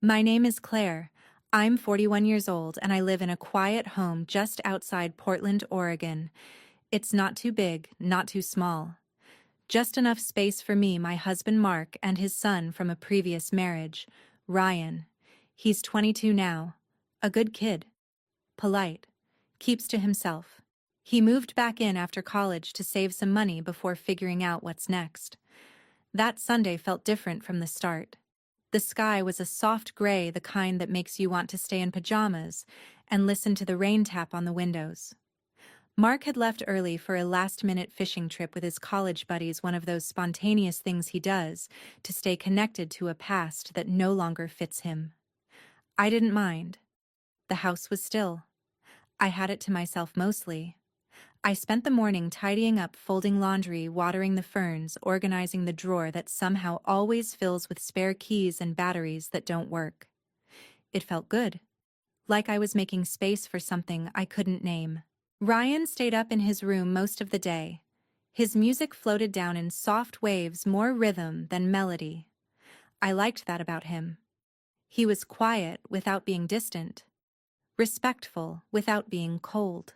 My name is Claire. I'm 41 years old and I live in a quiet home just outside Portland, Oregon. It's not too big, not too small. Just enough space for me, my husband Mark, and his son from a previous marriage, Ryan. He's 22 now. A good kid. Polite. Keeps to himself. He moved back in after college to save some money before figuring out what's next. That Sunday felt different from the start. The sky was a soft gray, the kind that makes you want to stay in pajamas and listen to the rain tap on the windows. Mark had left early for a last-minute fishing trip with his college buddies, one of those spontaneous things he does to stay connected to a past that no longer fits him. I didn't mind. The house was still. I had it to myself mostly. I spent the morning tidying up, folding laundry, watering the ferns, organizing the drawer that somehow always fills with spare keys and batteries that don't work. It felt good. Like I was making space for something I couldn't name. Ryan stayed up in his room most of the day. His music floated down in soft waves, more rhythm than melody. I liked that about him. He was quiet without being distant. Respectful without being cold.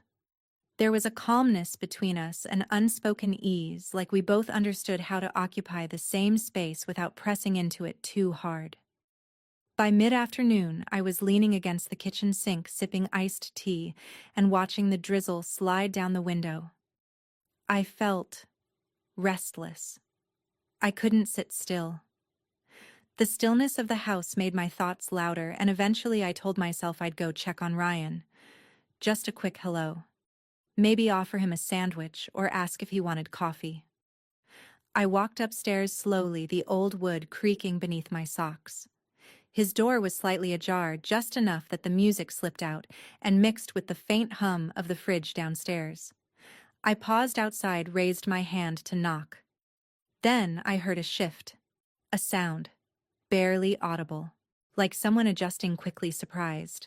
There was a calmness between us, an unspoken ease, like we both understood how to occupy the same space without pressing into it too hard. By mid-afternoon, I was leaning against the kitchen sink, sipping iced tea and watching the drizzle slide down the window. I felt restless. I couldn't sit still. The stillness of the house made my thoughts louder, and eventually I told myself I'd go check on Ryan. Just a quick hello. Maybe offer him a sandwich or ask if he wanted coffee. I walked upstairs slowly, the old wood creaking beneath my socks. His door was slightly ajar, just enough that the music slipped out and mixed with the faint hum of the fridge downstairs. I paused outside, raised my hand to knock. Then I heard a shift. A sound. Barely audible. Like someone adjusting quickly, surprised.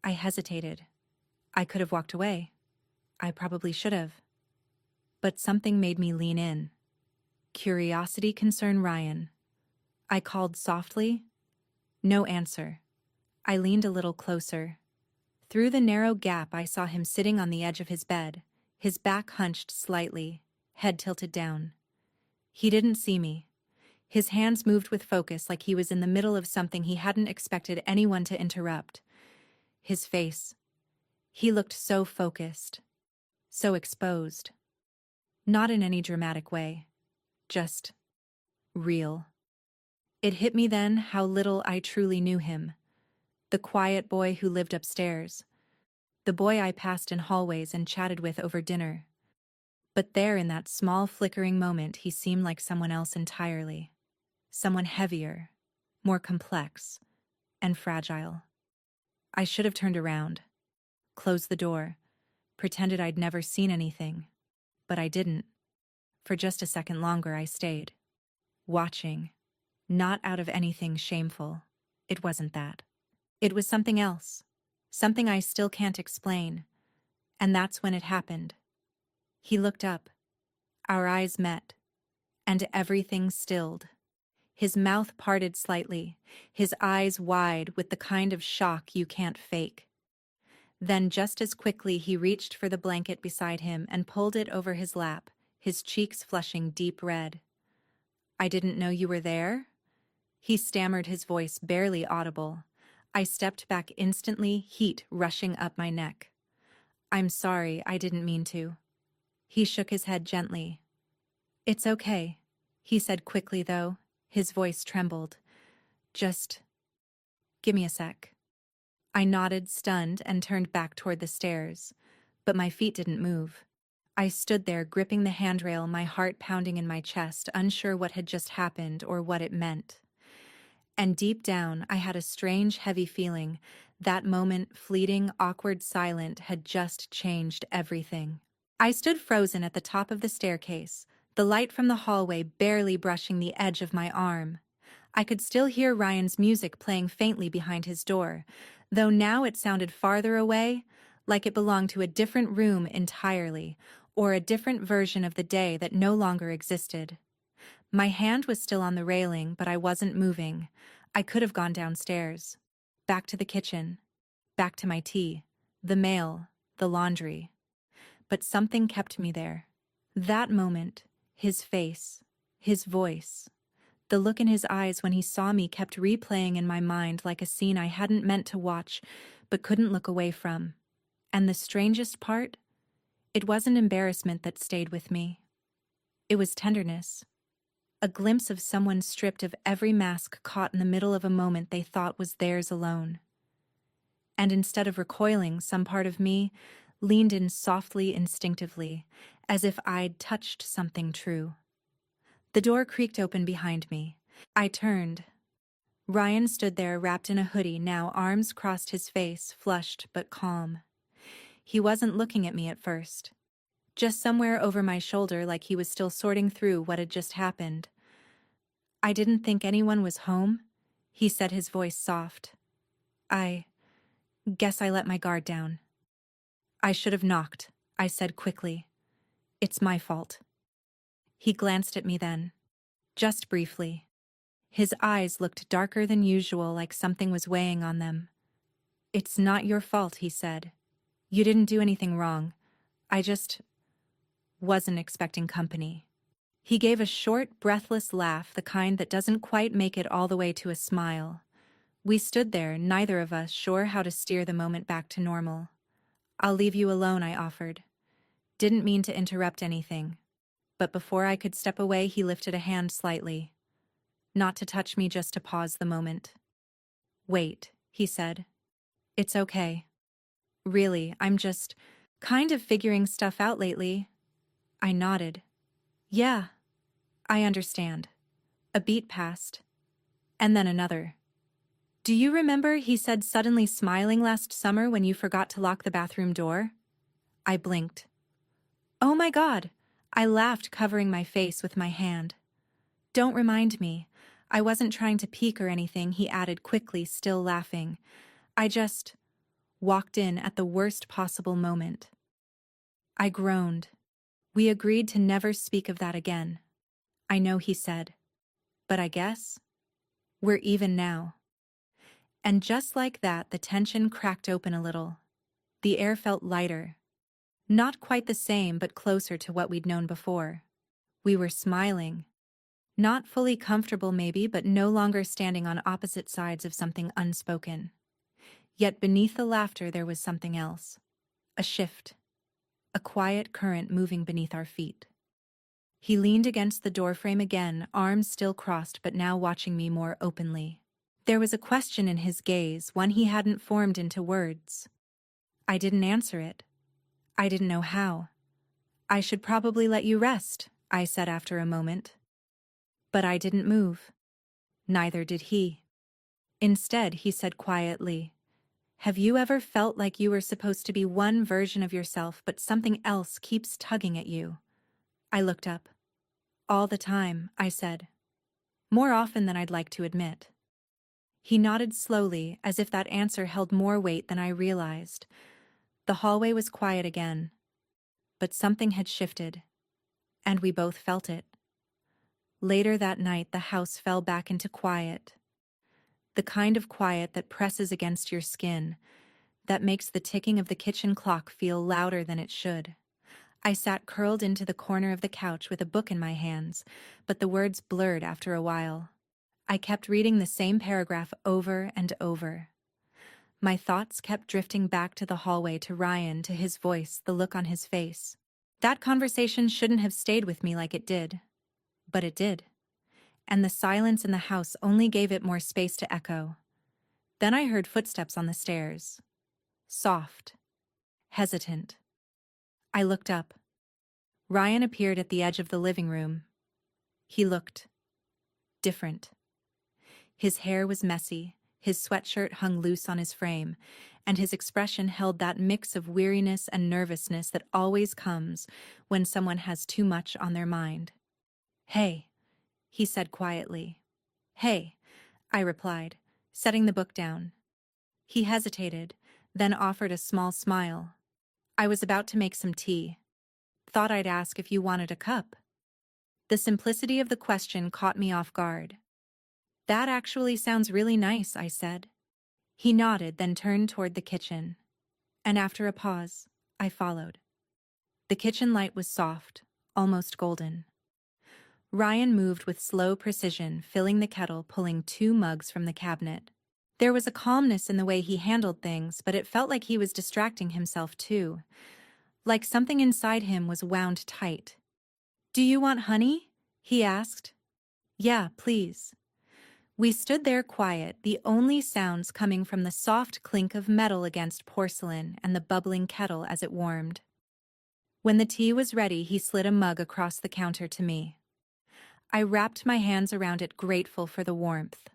I hesitated. I could have walked away. I probably should have. But something made me lean in. Curiosity concerned Ryan. I called softly. No answer. I leaned a little closer. Through the narrow gap I saw him sitting on the edge of his bed, his back hunched slightly, head tilted down. He didn't see me. His hands moved with focus, like he was in the middle of something he hadn't expected anyone to interrupt. His face. He looked so focused. So exposed. Not in any dramatic way. Just real. It hit me then how little I truly knew him. The quiet boy who lived upstairs. The boy I passed in hallways and chatted with over dinner. But there, in that small flickering moment, he seemed like someone else entirely. Someone heavier, more complex, and fragile. I should have turned around. Closed the door. Pretended I'd never seen anything. But I didn't. For just a second longer I stayed. Watching. Not out of anything shameful. It wasn't that. It was something else. Something I still can't explain. And that's when it happened. He looked up. Our eyes met. And everything stilled. His mouth parted slightly, his eyes wide with the kind of shock you can't fake. Then just as quickly he reached for the blanket beside him and pulled it over his lap, his cheeks flushing deep red. "I didn't know you were there?" He stammered, his voice barely audible. I stepped back instantly, heat rushing up my neck. "I'm sorry, I didn't mean to." He shook his head gently. "It's okay," he said quickly though. His voice trembled. "Just give me a sec." I nodded, stunned, and turned back toward the stairs. But my feet didn't move. I stood there, gripping the handrail, my heart pounding in my chest, unsure what had just happened or what it meant. And deep down, I had a strange, heavy feeling. That moment, fleeting, awkward, silent, had just changed everything. I stood frozen at the top of the staircase, the light from the hallway barely brushing the edge of my arm. I could still hear Ryan's music playing faintly behind his door, though now it sounded farther away, like it belonged to a different room entirely, or a different version of the day that no longer existed. My hand was still on the railing, but I wasn't moving. I could have gone downstairs. back to the kitchen, back to my tea, the mail, the laundry. But something kept me there. That moment, his face, his voice, the look in his eyes when he saw me kept replaying in my mind like a scene I hadn't meant to watch but couldn't look away from. And the strangest part? It wasn't embarrassment that stayed with me. It was tenderness. A glimpse of someone stripped of every mask caught in the middle of a moment they thought was theirs alone. And instead of recoiling, some part of me leaned in softly, instinctively, as if I'd touched something true. The door creaked open behind me. I turned. Ryan stood there wrapped in a hoodie, now arms crossed, his face flushed but calm. He wasn't looking at me at first. Just somewhere over my shoulder, like he was still sorting through what had just happened. "I didn't think anyone was home," he said, his voice soft. "I guess I let my guard down." "I should have knocked," I said quickly. "It's my fault." He glanced at me then. Just briefly. His eyes looked darker than usual, like something was weighing on them. "It's not your fault," he said. "You didn't do anything wrong. I just wasn't expecting company." He gave a short, breathless laugh, the kind that doesn't quite make it all the way to a smile. We stood there, neither of us sure how to steer the moment back to normal. "I'll leave you alone," I offered. Didn't mean to interrupt anything. But before I could step away, he lifted a hand slightly. Not to touch me, just to pause the moment. "Wait," he said. "It's okay. Really, I'm just kind of figuring stuff out lately." I nodded. "Yeah, I understand." A beat passed. And then another. "Do you remember," he said, suddenly smiling, "last summer when you forgot to lock the bathroom door?" I blinked. "Oh my God!" I laughed, covering my face with my hand. "Don't remind me. I wasn't trying to peek or anything," he added quickly, still laughing. "I just walked in at the worst possible moment." I groaned. "We agreed to never speak of that again." "I know," he said. "But I guess we're even now." And just like that, the tension cracked open a little. The air felt lighter. Not quite the same, but closer to what we'd known before. We were smiling. Not fully comfortable maybe, but no longer standing on opposite sides of something unspoken. Yet beneath the laughter there was something else. A shift. A quiet current moving beneath our feet. He leaned against the doorframe again, arms still crossed, but now watching me more openly. There was a question in his gaze, one he hadn't formed into words. I didn't answer it. I didn't know how. "I should probably let you rest," I said after a moment. But I didn't move. Neither did he. Instead, he said quietly, "Have you ever felt like you were supposed to be one version of yourself, but something else keeps tugging at you?" I looked up. "All the time," I said. "More often than I'd like to admit." He nodded slowly, as if that answer held more weight than I realized. The hallway was quiet again. But something had shifted, and we both felt it. Later that night, the house fell back into quiet. The kind of quiet that presses against your skin, that makes the ticking of the kitchen clock feel louder than it should. I sat curled into the corner of the couch with a book in my hands, but the words blurred after a while. I kept reading the same paragraph over and over. My thoughts kept drifting back to the hallway, to Ryan, to his voice, the look on his face. That conversation shouldn't have stayed with me like it did. But it did. And the silence in the house only gave it more space to echo. Then I heard footsteps on the stairs. Soft. Hesitant. I looked up. Ryan appeared at the edge of the living room. He looked different. His hair was messy, his sweatshirt hung loose on his frame, and his expression held that mix of weariness and nervousness that always comes when someone has too much on their mind. "Hey," he said quietly. "Hey," I replied, setting the book down. He hesitated, then offered a small smile. "I was about to make some tea. Thought I'd ask if you wanted a cup." The simplicity of the question caught me off guard. "That actually sounds really nice," I said. He nodded, then turned toward the kitchen. And after a pause, I followed. The kitchen light was soft, almost golden. Ryan moved with slow precision, filling the kettle, pulling 2 mugs from the cabinet. There was a calmness in the way he handled things, but it felt like he was distracting himself too. Like something inside him was wound tight. "Do you want honey?" he asked. "Yeah, please." We stood there quiet, the only sounds coming from the soft clink of metal against porcelain and the bubbling kettle as it warmed. When the tea was ready, he slid a mug across the counter to me. I wrapped my hands around it, grateful for the warmth.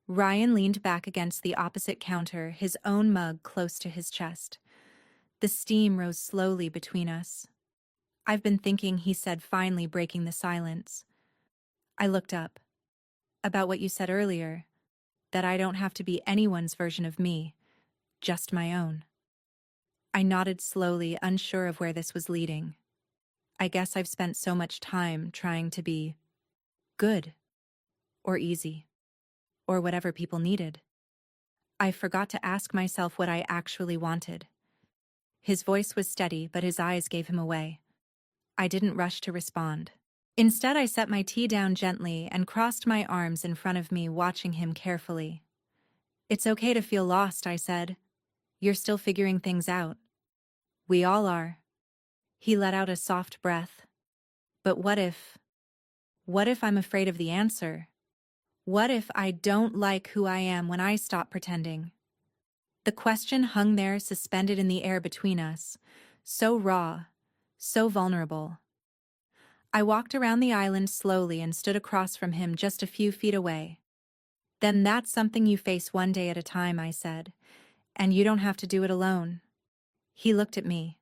Ryan leaned back against the opposite counter, his own mug close to his chest. The steam rose slowly between us. "I've been thinking," he said, finally breaking the silence. I looked up. "About what you said earlier, that I don't have to be anyone's version of me, just my own." I nodded slowly, unsure of where this was leading. I guess I've spent so much time trying to be good, or easy, or whatever people needed. I forgot to ask myself what I actually wanted. His voice was steady, but his eyes gave him away. I didn't rush to respond. Instead, I set my tea down gently and crossed my arms in front of me, watching him carefully. "It's okay to feel lost," I said. "You're still figuring things out." "We all are." He let out a soft breath. "But what if I'm afraid of the answer? What if I don't like who I am when I stop pretending?" The question hung there, suspended in the air between us, so raw, so vulnerable. I walked around the island slowly and stood across from him, just a few feet away. "Then that's something you face one day at a time," I said, "and you don't have to do it alone." He looked at me,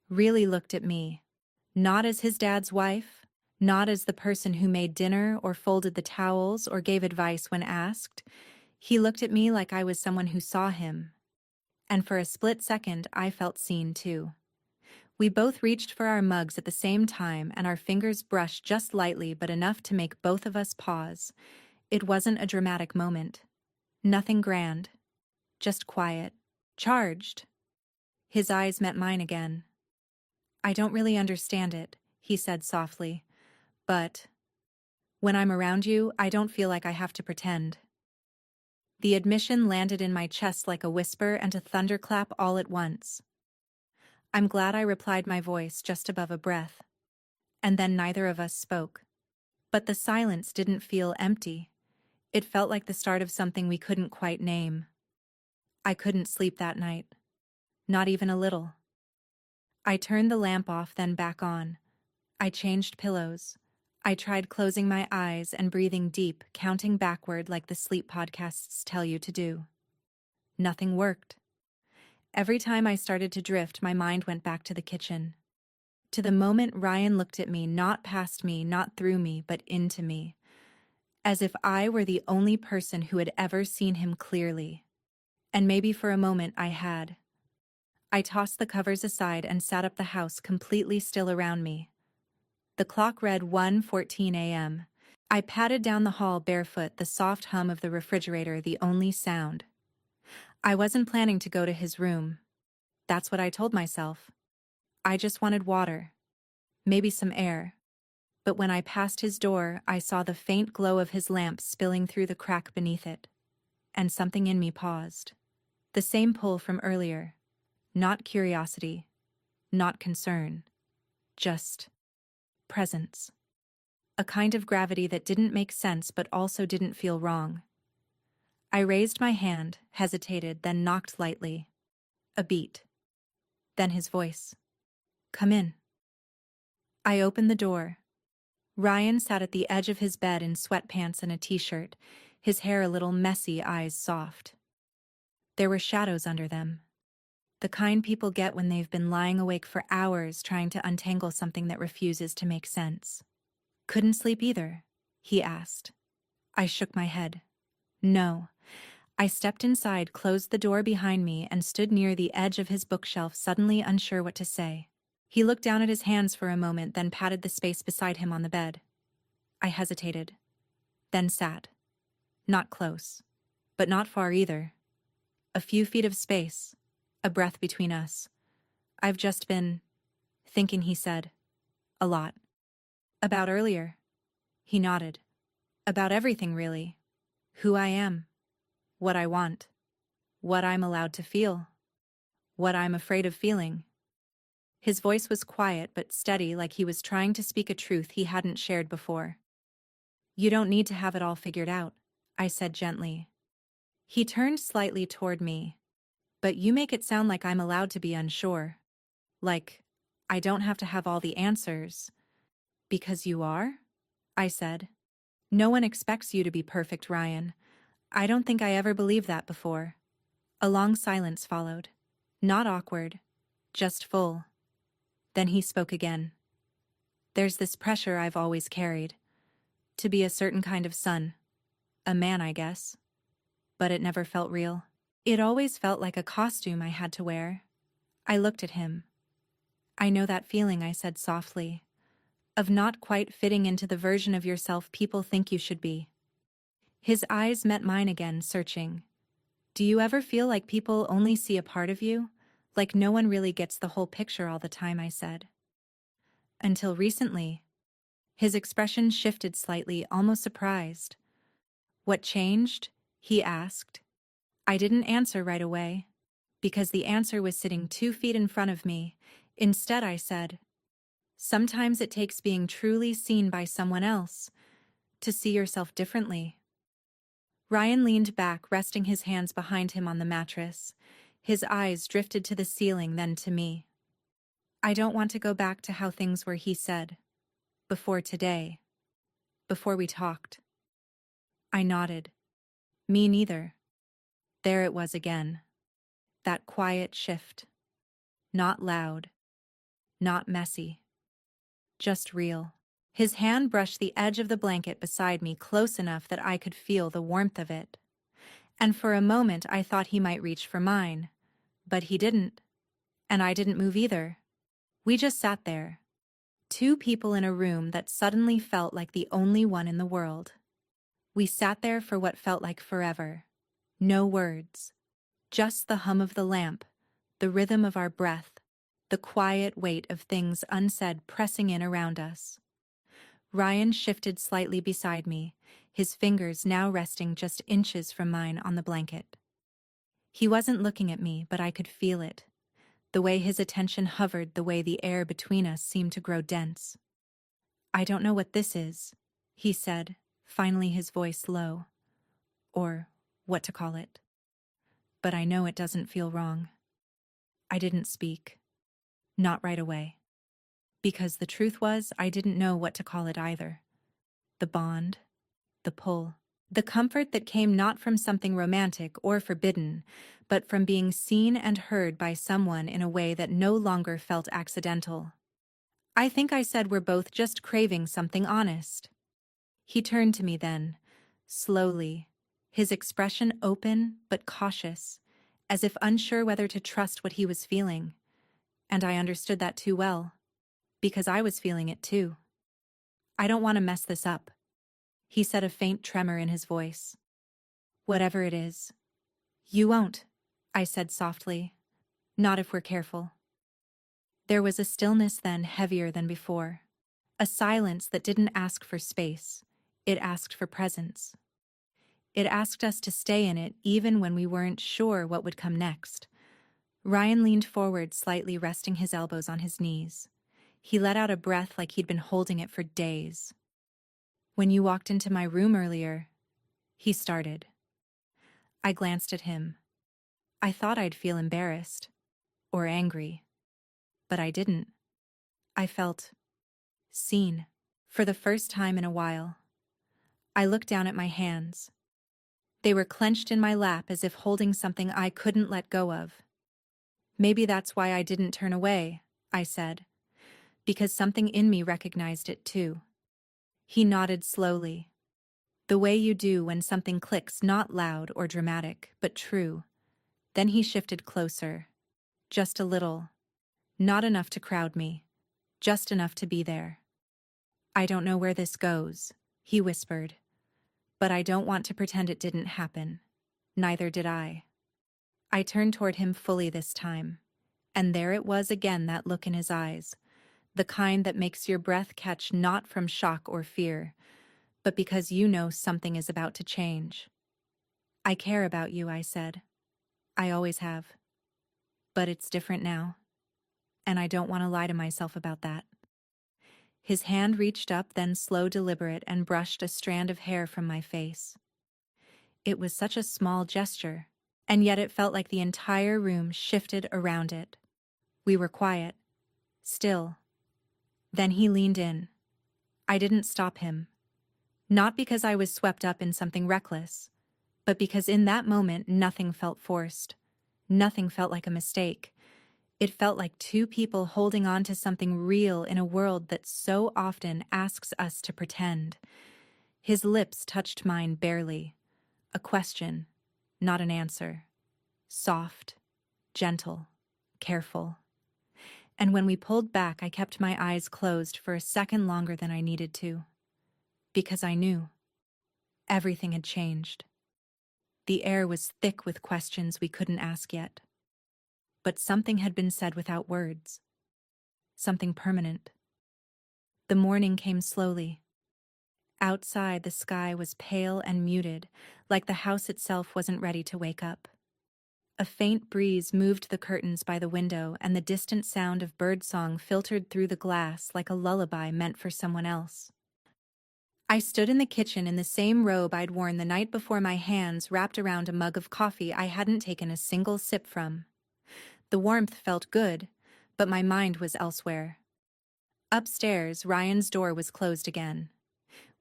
really looked at me, not as his dad's wife, not as the person who made dinner or folded the towels or gave advice when asked. He looked at me like I was someone who saw him. And for a split second, I felt seen too. We both reached for our mugs at the same time, and our fingers brushed just lightly, but enough to make both of us pause. It wasn't a dramatic moment. Nothing grand. Just quiet. Charged. His eyes met mine again. "I don't really understand it," he said softly, "but when I'm around you, I don't feel like I have to pretend." The admission landed in my chest like a whisper and a thunderclap all at once. "I'm glad," I replied, my voice just above a breath. And then neither of us spoke. But the silence didn't feel empty. It felt like the start of something we couldn't quite name. I couldn't sleep that night. Not even a little. I turned the lamp off, then back on. I changed pillows. I tried closing my eyes and breathing deep, counting backward like the sleep podcasts tell you to do. Nothing worked. Every time I started to drift, my mind went back to the kitchen. To the moment Ryan looked at me, not past me, not through me, but into me. As if I were the only person who had ever seen him clearly. And maybe for a moment I had. I tossed the covers aside and sat up, the house completely still around me. The clock read 1:14 a.m. I padded down the hall barefoot, the soft hum of the refrigerator the only sound. I wasn't planning to go to his room. That's what I told myself. I just wanted water. Maybe some air. But when I passed his door, I saw the faint glow of his lamp spilling through the crack beneath it. And something in me paused. The same pull from earlier. Not curiosity. Not concern. Just presence. A kind of gravity that didn't make sense but also didn't feel wrong. I raised my hand, hesitated, then knocked lightly. A beat. Then his voice. "Come in." I opened the door. Ryan sat at the edge of his bed in sweatpants and a t-shirt, his hair a little messy, eyes soft. There were shadows under them. The kind people get when they've been lying awake for hours trying to untangle something that refuses to make sense. "Couldn't sleep either?" he asked. I shook my head. "No." I stepped inside, closed the door behind me, and stood near the edge of his bookshelf, suddenly unsure what to say. He looked down at his hands for a moment, then patted the space beside him on the bed. I hesitated. Then sat. Not close. But not far either. A few feet of space. A breath between us. I've just been thinking, he said. A lot. About earlier. He nodded. About everything, really. Who I am. What I want. What I'm allowed to feel. What I'm afraid of feeling. His voice was quiet but steady, like he was trying to speak a truth he hadn't shared before. You don't need to have it all figured out, I said gently. He turned slightly toward me. But you make it sound like I'm allowed to be unsure. Like, I don't have to have all the answers. Because you are? I said. No one expects you to be perfect, Ryan. I don't think I ever believed that before. A long silence followed. Not awkward. Just full. Then he spoke again. There's this pressure I've always carried. To be a certain kind of son. A man, I guess. But it never felt real. It always felt like a costume I had to wear. I looked at him. I know that feeling, I said softly. Of not quite fitting into the version of yourself people think you should be. His eyes met mine again, searching. Do you ever feel like people only see a part of you? Like no one really gets the whole picture all the time, I said. Until recently. His expression shifted slightly, almost surprised. What changed? He asked. I didn't answer right away, because the answer was sitting 2 feet in front of me. Instead, I said, sometimes it takes being truly seen by someone else to see yourself differently. Ryan leaned back, resting his hands behind him on the mattress. His eyes drifted to the ceiling, then to me. I don't want to go back to how things were, he said. Before today. Before we talked. I nodded. Me neither. There it was again. That quiet shift. Not loud. Not messy. Just real. His hand brushed the edge of the blanket beside me close enough that I could feel the warmth of it. And for a moment I thought he might reach for mine. But he didn't. And I didn't move either. We just sat there. 2 people in a room that suddenly felt like the only one in the world. We sat there for what felt like forever. No words. Just the hum of the lamp, the rhythm of our breath, the quiet weight of things unsaid pressing in around us. Ryan shifted slightly beside me, his fingers now resting just inches from mine on the blanket. He wasn't looking at me, but I could feel it. The way his attention hovered, the way the air between us seemed to grow dense. I don't know what this is, he said, finally his voice low. Or what to call it. But I know it doesn't feel wrong. I didn't speak. Not right away. Because the truth was, I didn't know what to call it either. The bond, the pull, the comfort that came not from something romantic or forbidden, but from being seen and heard by someone in a way that no longer felt accidental. I think I said we're both just craving something honest. He turned to me then, slowly, his expression open but cautious, as if unsure whether to trust what he was feeling. And I understood that too well, because I was feeling it too. I don't want to mess this up, he said, a faint tremor in his voice. Whatever it is. You won't, I said softly. Not if we're careful. There was a stillness then heavier than before. A silence that didn't ask for space. It asked for presence. It asked us to stay in it even when we weren't sure what would come next. Ryan leaned forward slightly, resting his elbows on his knees. He let out a breath like he'd been holding it for days. When you walked into my room earlier, he started. I glanced at him. I thought I'd feel embarrassed. Or angry. But I didn't. I felt seen. For the first time in a while. I looked down at my hands. They were clenched in my lap as if holding something I couldn't let go of. Maybe that's why I didn't turn away, I said. Because something in me recognized it too. He nodded slowly. The way you do when something clicks, not loud or dramatic, but true. Then he shifted closer. Just a little. Not enough to crowd me. Just enough to be there. I don't know where this goes, he whispered. But I don't want to pretend it didn't happen. Neither did I. I turned toward him fully this time. And there it was again, that look in his eyes, the kind that makes your breath catch not from shock or fear, but because you know something is about to change. I care about you, I said. I always have. But it's different now. And I don't want to lie to myself about that. His hand reached up, then slow, deliberate, and brushed a strand of hair from my face. It was such a small gesture, and yet it felt like the entire room shifted around it. We were quiet, still. Then he leaned in. I didn't stop him. Not because I was swept up in something reckless, but because in that moment nothing felt forced. Nothing felt like a mistake. It felt like two people holding on to something real in a world that so often asks us to pretend. His lips touched mine barely. A question, not an answer. Soft, gentle, careful. And when we pulled back, I kept my eyes closed for a second longer than I needed to. Because I knew. Everything had changed. The air was thick with questions we couldn't ask yet. But something had been said without words. Something permanent. The morning came slowly. Outside, the sky was pale and muted, like the house itself wasn't ready to wake up. A faint breeze moved the curtains by the window, and the distant sound of birdsong filtered through the glass like a lullaby meant for someone else. I stood in the kitchen in the same robe I'd worn the night before, my hands wrapped around a mug of coffee I hadn't taken a single sip from. The warmth felt good, but my mind was elsewhere. Upstairs, Ryan's door was closed again.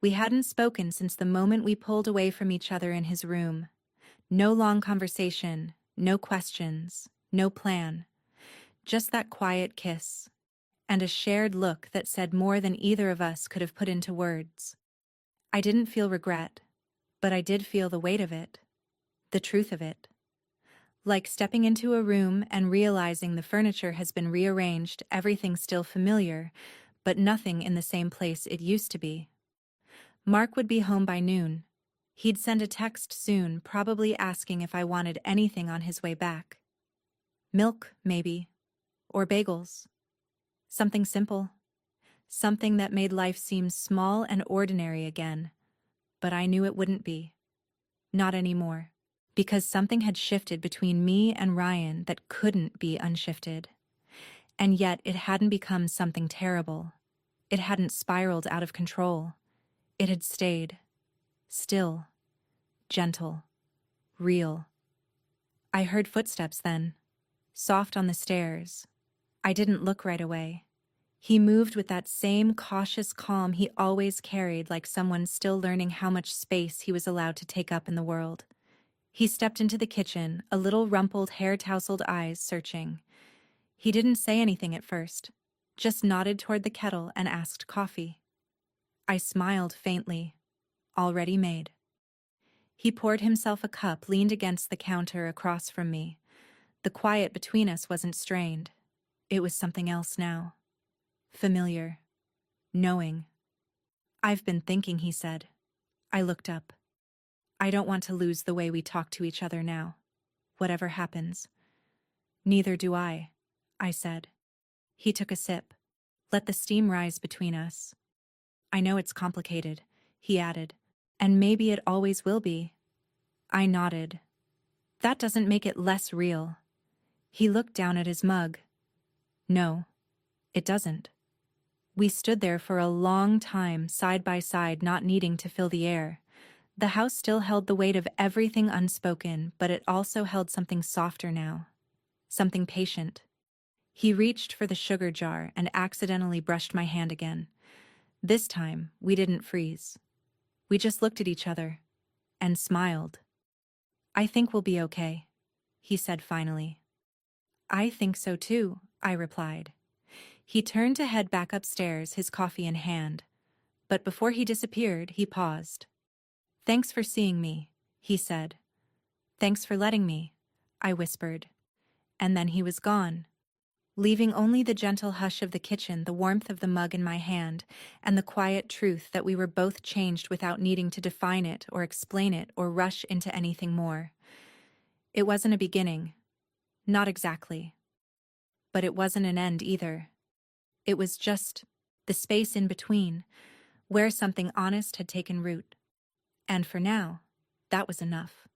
We hadn't spoken since the moment we pulled away from each other in his room. No long conversation, no questions, no plan. Just that quiet kiss, and a shared look that said more than either of us could have put into words. I didn't feel regret, but I did feel the weight of it, the truth of it. Like stepping into a room and realizing the furniture has been rearranged, everything still familiar, but nothing in the same place it used to be. Mark would be home by noon. He'd send a text soon, probably asking if I wanted anything on his way back. Milk, maybe. Or bagels. Something simple. Something that made life seem small and ordinary again. But I knew it wouldn't be. Not anymore. Because something had shifted between me and Ryan that couldn't be unshifted. And yet it hadn't become something terrible. It hadn't spiraled out of control. It had stayed. Still, gentle, real. I heard footsteps then, soft on the stairs. I didn't look right away. He moved with that same cautious calm he always carried, like someone still learning how much space he was allowed to take up in the world. He stepped into the kitchen, a little rumpled, hair-tousled eyes searching. He didn't say anything at first, just nodded toward the kettle and asked coffee. I smiled faintly. Already made. He poured himself a cup, leaned against the counter across from me. The quiet between us wasn't strained. It was something else now. Familiar. Knowing. I've been thinking, he said. I looked up. I don't want to lose the way we talk to each other now. Whatever happens. Neither do I said. He took a sip. Let the steam rise between us. I know it's complicated, he added. And maybe it always will be. I nodded. That doesn't make it less real. He looked down at his mug. No, it doesn't. We stood there for a long time, side by side, not needing to fill the air. The house still held the weight of everything unspoken, but it also held something softer now. Something patient. He reached for the sugar jar and accidentally brushed my hand again. This time, we didn't freeze. We just looked at each other and smiled. I think we'll be okay, he said finally. I think so too, I replied. He turned to head back upstairs, his coffee in hand. But before he disappeared, he paused. Thanks for seeing me, he said. Thanks for letting me, I whispered. And then he was gone, leaving only the gentle hush of the kitchen, the warmth of the mug in my hand, and the quiet truth that we were both changed without needing to define it or explain it or rush into anything more. It wasn't a beginning, Not exactly. But it wasn't an end either. It was just the space in between, where something honest had taken root. And for now, that was enough.